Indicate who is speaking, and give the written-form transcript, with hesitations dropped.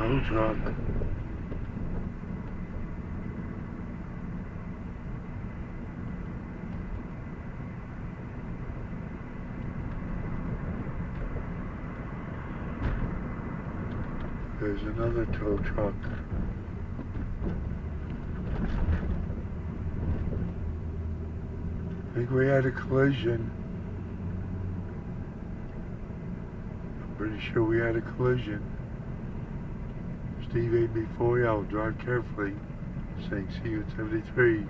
Speaker 1: tow truck. There's another tow truck. I think we had a collision. I'm pretty sure we had a collision. Steve 8 before y'all, drive carefully. Saying see you at 73.